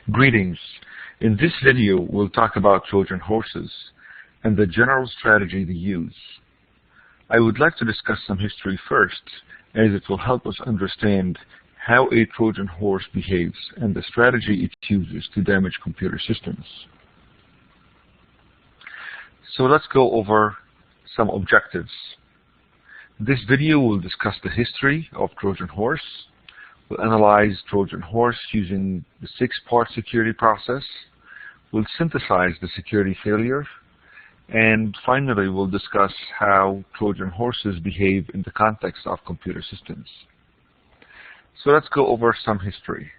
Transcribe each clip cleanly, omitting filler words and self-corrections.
Greetings. In this video, we'll talk about Trojan horses and the general strategy they use. I would like to discuss some history first, as it will help us understand how a Trojan horse behaves and the strategy it uses to damage computer systems. So let's go over some objectives. This video will discuss the history of Trojan horse. We'll analyze Trojan horse using the 6-part security process. We'll synthesize the security failure. And finally, we'll discuss how Trojan horses behave in the context of computer systems. So let's go over some history.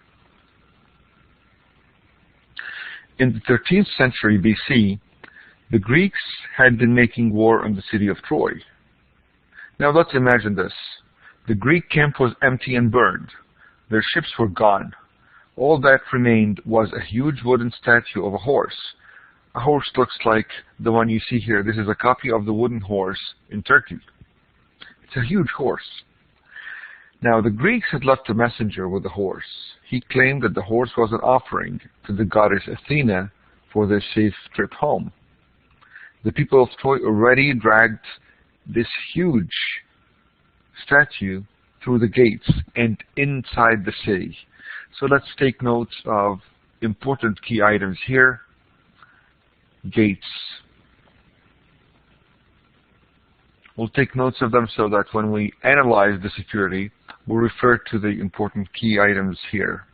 In the 13th century BC, the Greeks had been making war on the city of Troy. Now let's imagine this. The Greek camp was empty and burned. Their ships were gone. All that remained was a huge wooden statue of a horse. A horse looks like the one you see here. This is a copy of the wooden horse in Turkey. It's a huge horse. Now the Greeks had left a messenger with the horse. He claimed that the horse was an offering to the goddess Athena for their safe trip home. The people of Troy already dragged this huge statue through the gates and inside the city. So let's take notes of important key items here. Gates. We'll take notes of them so that when we analyze the security, we'll refer to the important key items here.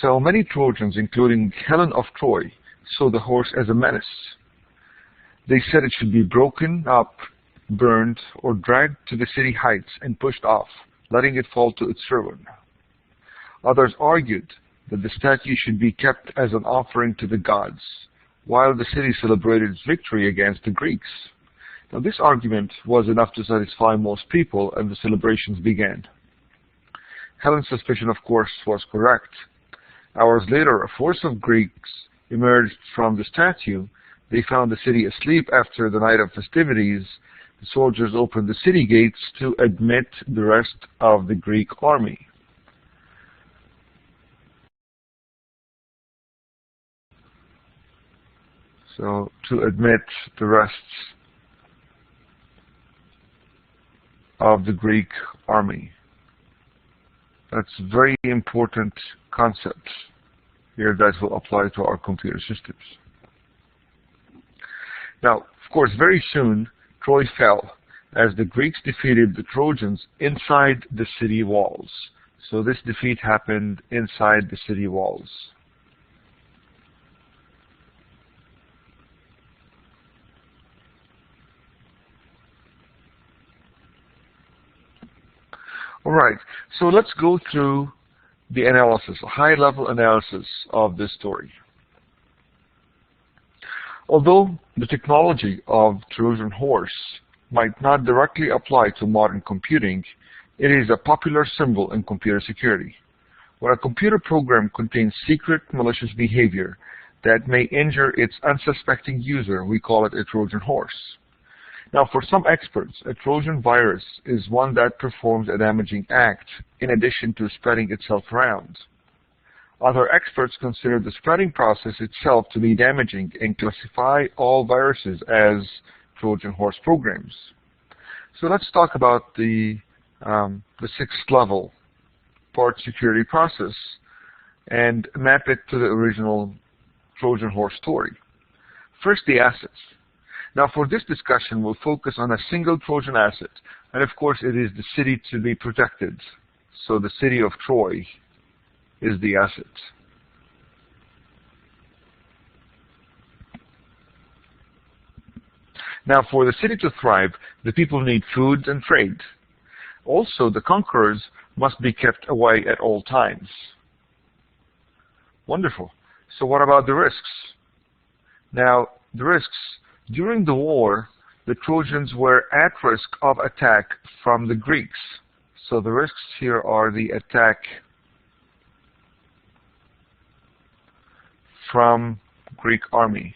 So many Trojans, including Helen of Troy, saw the horse as a menace. They said it should be broken up, burned, or dragged to the city heights and pushed off, letting it fall to its ruin. Others argued that the statue should be kept as an offering to the gods, while the city celebrated its victory against the Greeks. Now this argument was enough to satisfy most people, and the celebrations began. Helen's suspicion, of course, was correct. Hours later, a force of Greeks emerged from the statue. They found the city asleep after the night of festivities. The soldiers opened the city gates to admit the rest of the Greek army. So, to admit the rest of the Greek army. That's a very important concept here that will apply to our computer systems. Now, of course, very soon, Troy fell as the Greeks defeated the Trojans inside the city walls. So this defeat happened inside the city walls. All right, so let's go through the analysis, a high-level analysis of this story. Although the technology of Trojan horse might not directly apply to modern computing, it is a popular symbol in computer security. When a computer program contains secret malicious behavior that may injure its unsuspecting user, we call it a Trojan horse. Now, for some experts, a Trojan virus is one that performs a damaging act in addition to spreading itself around. Other experts consider the spreading process itself to be damaging and classify all viruses as Trojan horse programs. So let's talk about the 6th level part security process and map it to the original Trojan horse story. First, the assets. Now, for this discussion, we'll focus on a single Trojan asset, and of course, it is the city to be protected. So the city of Troy is the asset. Now, for the city to thrive, the people need food and trade. Also, the conquerors must be kept away at all times. Wonderful. So what about the risks? Now, the risks. During the war, the Trojans were at risk of attack from the Greeks. So the risks here are the attack from Greek army.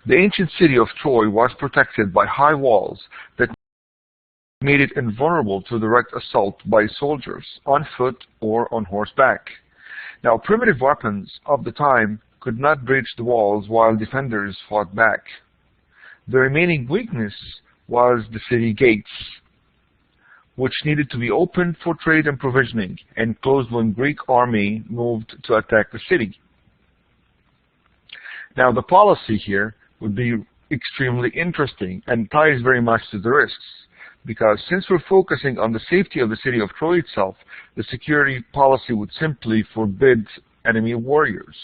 The ancient city of Troy was protected by high walls that made it invulnerable to direct assault by soldiers, on foot or on horseback. Now, primitive weapons of the time could not breach the walls while defenders fought back. The remaining weakness was the city gates, which needed to be opened for trade and provisioning, and closed when Greek army moved to attack the city. Now, the policy here would be extremely interesting and ties very much to the risks, because since we're focusing on the safety of the city of Troy itself, the security policy would simply forbid enemy warriors.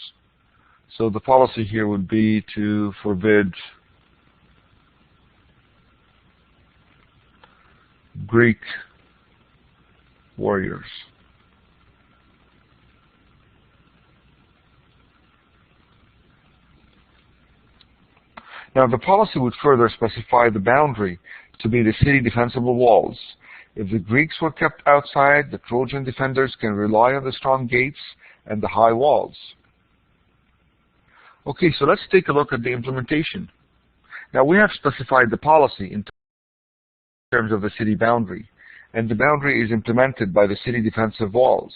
So the policy here would be to forbid Greek warriors. Now, the policy would further specify the boundary to be the city defensible walls. If the Greeks were kept outside, the Trojan defenders can rely on the strong gates and the high walls. Okay, so let's take a look at the implementation. Now, we have specified the policy in terms of the city boundary, and the boundary is implemented by the city defensive walls.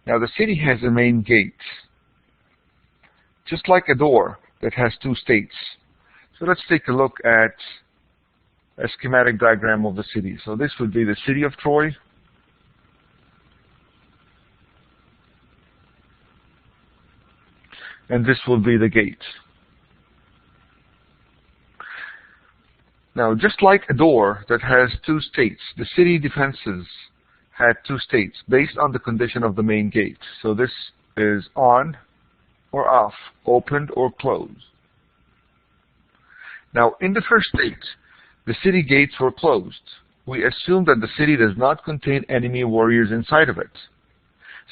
Now, the city has a main gate, just like a door that has two states. So let's take a look at a schematic diagram of the city. So this would be the city of Troy. And this will be the gate. Now, just like a door that has two states, the city defenses had two states based on the condition of the main gate. So this is on or off, opened or closed. Now, in the first state, the city gates were closed. We assume that the city does not contain enemy warriors inside of it.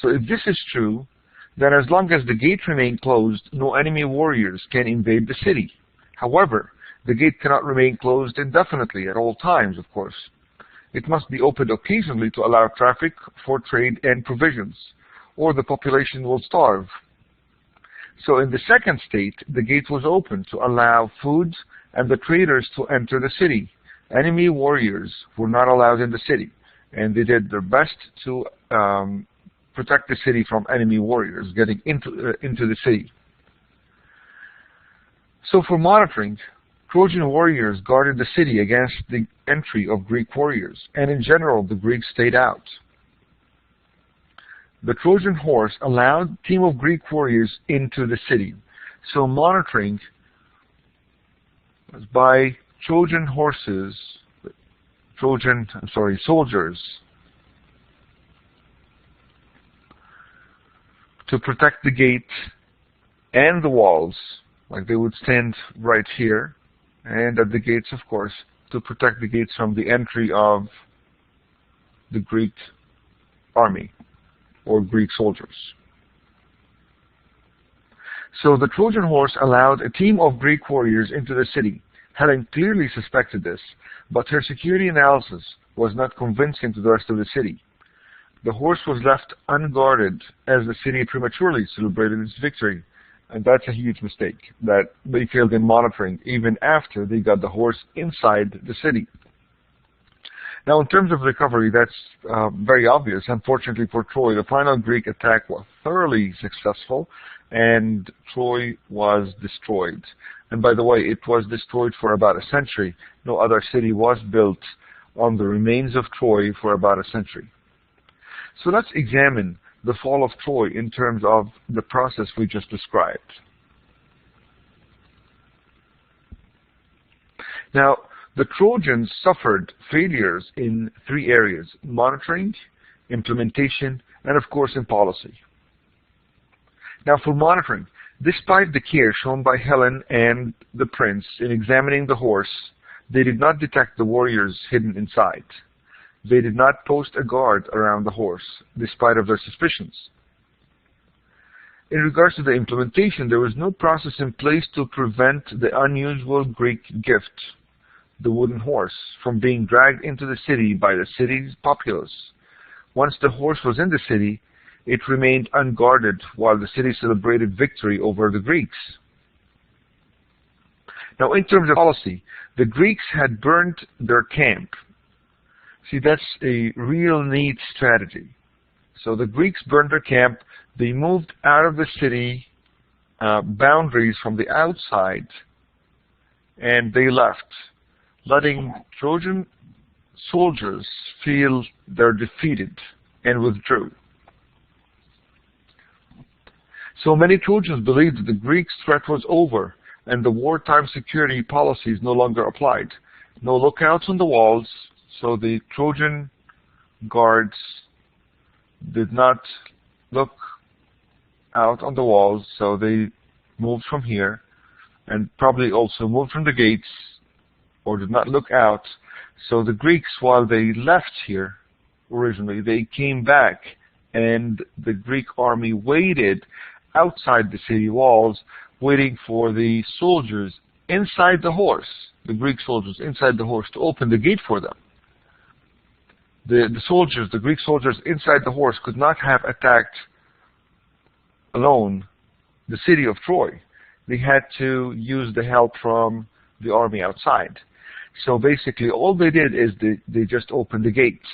So if this is true, then as long as the gate remains closed, no enemy warriors can invade the city. However, the gate cannot remain closed indefinitely at all times, of course. It must be opened occasionally to allow traffic for trade and provisions, or the population will starve. So in the second state, the gate was opened to allow food and the traders to enter the city. Enemy warriors were not allowed in the city, and they did their best to protect the city from enemy warriors getting into the city. So for monitoring, Trojan warriors guarded the city against the entry of Greek warriors, and in general, the Greeks stayed out. The Trojan Horse allowed a team of Greek warriors into the city. So monitoring was by Trojan horses, soldiers, to protect the gate and the walls, like they would stand right here, and at the gates, of course, to protect the gates from the entry of the Greek army or Greek soldiers. So the Trojan Horse allowed a team of Greek warriors into the city. Helen clearly suspected this, but her security analysis was not convincing to the rest of the city. The horse was left unguarded as the city prematurely celebrated its victory. And that's a huge mistake, that they failed in monitoring even after they got the horse inside the city. Now, in terms of recovery, that's very obvious. Unfortunately for Troy, the final Greek attack was thoroughly successful, and Troy was destroyed. And by the way, it was destroyed for about a century. No other city was built on the remains of Troy for about a century. So let's examine the fall of Troy in terms of the process we just described. Now, the Trojans suffered failures in three areas: monitoring, implementation, and of course in policy. Now for monitoring, despite the care shown by Helen and the prince in examining the horse, they did not detect the warriors hidden inside. They did not post a guard around the horse, despite of their suspicions. In regards to the implementation, there was no process in place to prevent the unusual Greek gift, the wooden horse, from being dragged into the city by the city's populace. Once the horse was in the city, it remained unguarded while the city celebrated victory over the Greeks. Now, in terms of policy, the Greeks had burnt their camp. See, that's a real neat strategy. So the Greeks burned their camp. They moved out of the city boundaries from the outside, and they left, letting Trojan soldiers feel they're defeated, and withdrew. So many Trojans believed that the Greeks' threat was over, and the wartime security policies no longer applied. No lookouts on the walls, so the Trojan guards did not look out on the walls, so they moved from here, and probably also moved from the gates, or did not look out. So the Greeks, while they left here originally, they came back, and the Greek army waited outside the city walls, waiting for the soldiers inside the horse, the Greek soldiers inside the horse, to open the gate for them. The Greek soldiers inside the horse could not have attacked alone the city of Troy. They had to use the help from the army outside. So basically all they did is they just opened the gates.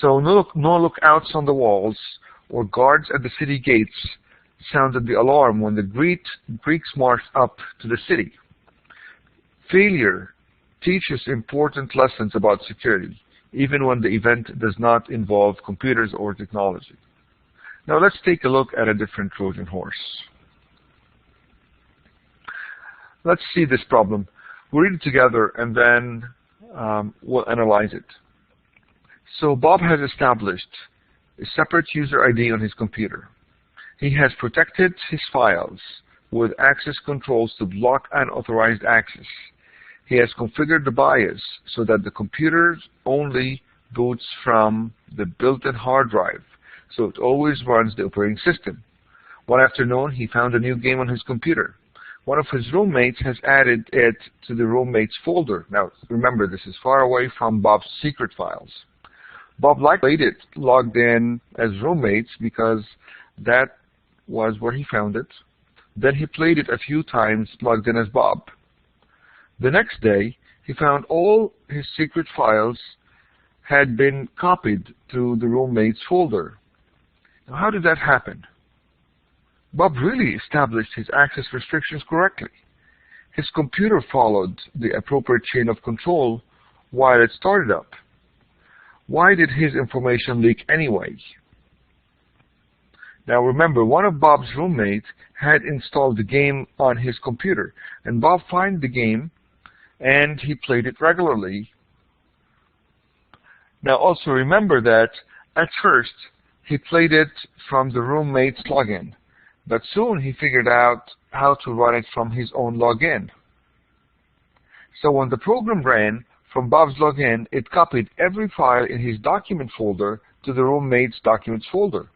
So no lookouts on the walls or guards at the city gates sounded the alarm when the Greeks marched up to the city. Failure teaches important lessons about security, even when the event does not involve computers or technology. Now let's take a look at a different Trojan horse. Let's see this problem. We'll read it together and then we'll analyze it. So Bob has established a separate user ID on his computer. He has protected his files with access controls to block unauthorized access. He has configured the BIOS so that the computer only boots from the built-in hard drive, so it always runs the operating system. One afternoon, he found a new game on his computer. One of his roommates has added it to the roommates folder. Now, remember, this is far away from Bob's secret files. Bob likely played it logged in as roommates because that was where he found it. Then he played it a few times logged in as Bob. The next day, he found all his secret files had been copied to the roommates folder. Now, how did that happen? Bob really established his access restrictions correctly. His computer followed the appropriate chain of control while it started up. Why did his information leak anyway? Now remember, one of Bob's roommates had installed the game on his computer, and Bob found the game and he played it regularly. Now also remember that at first he played it from the roommate's login, but soon he figured out how to run it from his own login. So when the program ran from Bob's login, it copied every file in his document folder to the roommate's documents folder.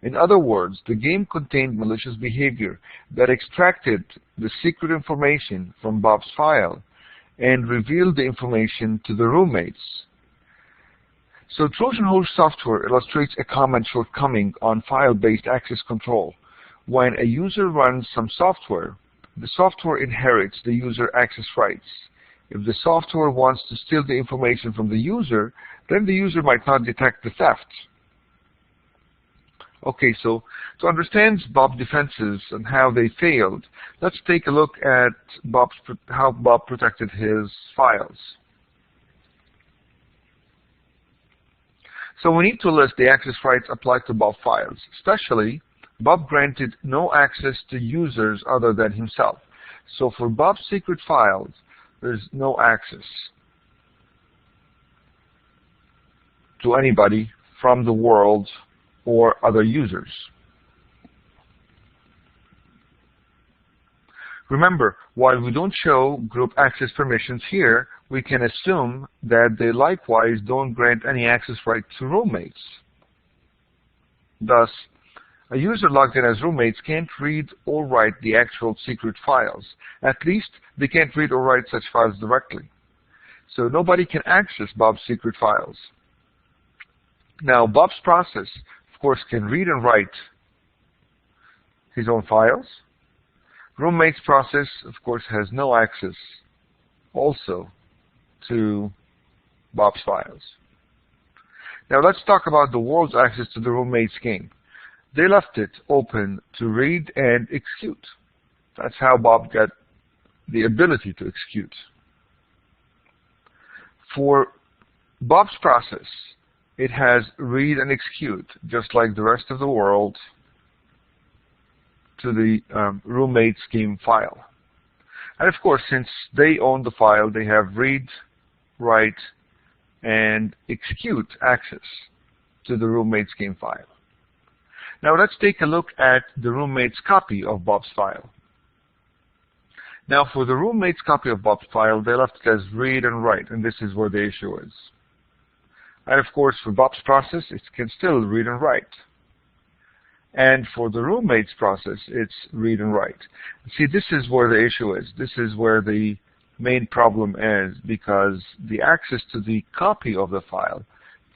In other words, the game contained malicious behavior that extracted the secret information from Bob's file and revealed the information to the roommates. So Trojan Horse software illustrates a common shortcoming on file-based access control. When a user runs some software, the software inherits the user access rights. If the software wants to steal the information from the user, then the user might not detect the theft. Okay, so to understand Bob's defenses and how they failed, let's take a look at how Bob protected his files. So we need to list the access rights applied to Bob files. Especially, Bob granted no access to users other than himself. So for Bob's secret files, there's no access to anybody from the world or other users. Remember, while we don't show group access permissions here, we can assume that they likewise don't grant any access right to roommates. Thus, a user logged in as roommates can't read or write the actual secret files. At least they can't read or write such files directly. So nobody can access Bob's secret files. Now, Bob's process, of course, can read and write his own files. Roommate's process, of course, has no access also to Bob's files. Now let's talk about the world's access to the roommate's game. They left it open to read and execute. That's how Bob got the ability to execute. For Bob's process, it has read and execute, just like the rest of the world, to the roommate's game file. And of course, since they own the file, they have read, write, and execute access to the roommate's game file. Now let's take a look at the roommate's copy of Bob's file. Now for the roommate's copy of Bob's file, they left it as read and write, and this is where the issue is. And of course, for Bob's process, it can still read and write. And for the roommate's process, it's read and write. See, this is where the issue is. This is where the main problem is, because the access to the copy of the file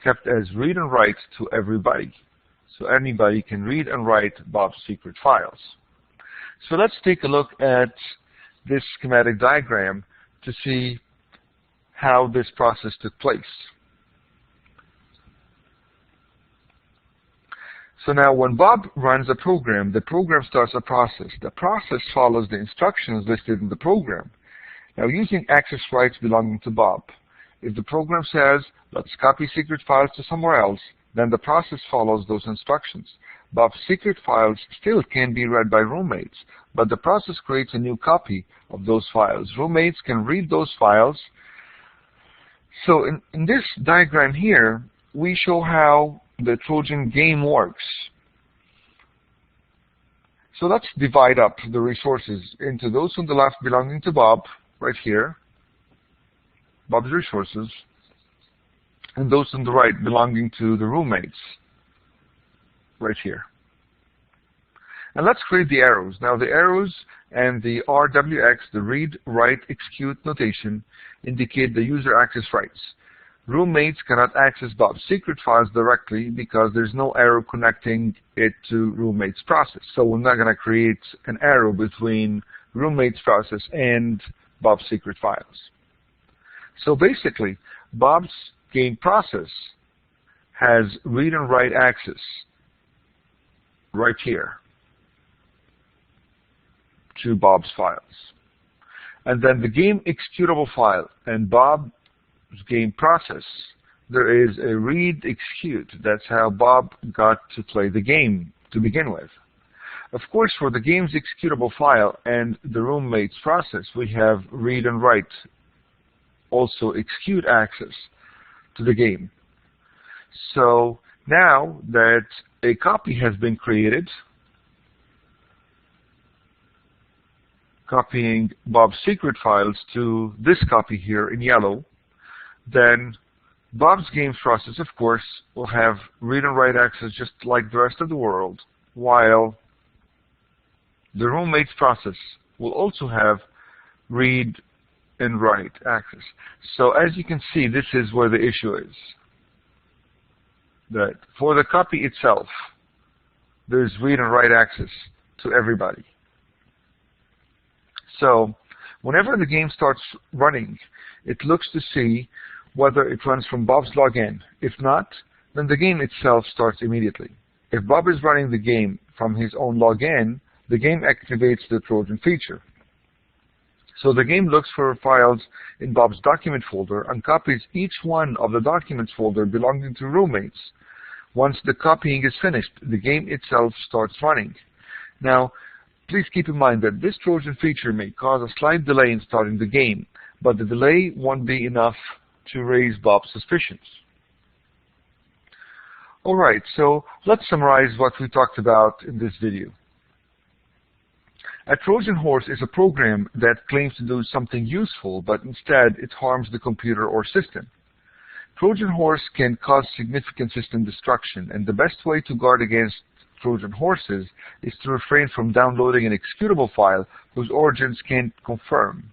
kept as read and write to everybody. So anybody can read and write Bob's secret files. So let's take a look at this schematic diagram to see how this process took place. So now when Bob runs a program, the program starts a process. The process follows the instructions listed in the program. Now using access rights belonging to Bob. If the program says, let's copy secret files to somewhere else, then the process follows those instructions. Bob's secret files still can be read by roommates, but the process creates a new copy of those files. Roommates can read those files. So in this diagram here, we show how the Trojan game works. So let's divide up the resources into those on the left belonging to Bob, right here, Bob's resources, and those on the right belonging to the roommates, right here. And let's create the arrows. Now the arrows and the RWX, the read, write, execute notation, indicate the user access rights. Roommates cannot access Bob's secret files directly because there's no arrow connecting it to roommate's process. So we're not going to create an arrow between roommate's process and Bob's secret files. So basically, Bob's game process has read and write access right here to Bob's files. And then the game executable file and Bob's game process, there is a read execute. That's how Bob got to play the game to begin with. Of course, for the game's executable file and the roommate's process, we have read and write, also execute access to the game. So now that a copy has been created, copying Bob's secret files to this copy here in yellow, then Bob's games process, of course, will have read and write access just like the rest of the world, while the roommate's process will also have read and write access. So as you can see, this is where the issue is. That for the copy itself, there's read and write access to everybody. So whenever the game starts running, it looks to see whether it runs from Bob's login. If not, then the game itself starts immediately. If Bob is running the game from his own login, the game activates the Trojan feature. So the game looks for files in Bob's document folder and copies each one of the documents folder belonging to roommates. Once the copying is finished, the game itself starts running. Now, please keep in mind that this Trojan feature may cause a slight delay in starting the game, but the delay won't be enough to raise Bob's suspicions. Alright, so let's summarize what we talked about in this video. A Trojan Horse is a program that claims to do something useful, but instead it harms the computer or system. Trojan Horse can cause significant system destruction, and the best way to guard against Trojan horses is to refrain from downloading an executable file whose origins can't confirm.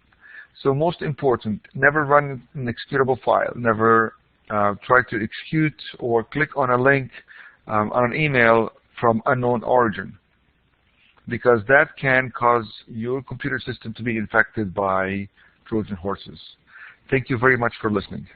So most important, never run an executable file. Never try to execute or click on a link on an email from unknown origin. because that can cause your computer system to be infected by Trojan horses. Thank you very much for listening.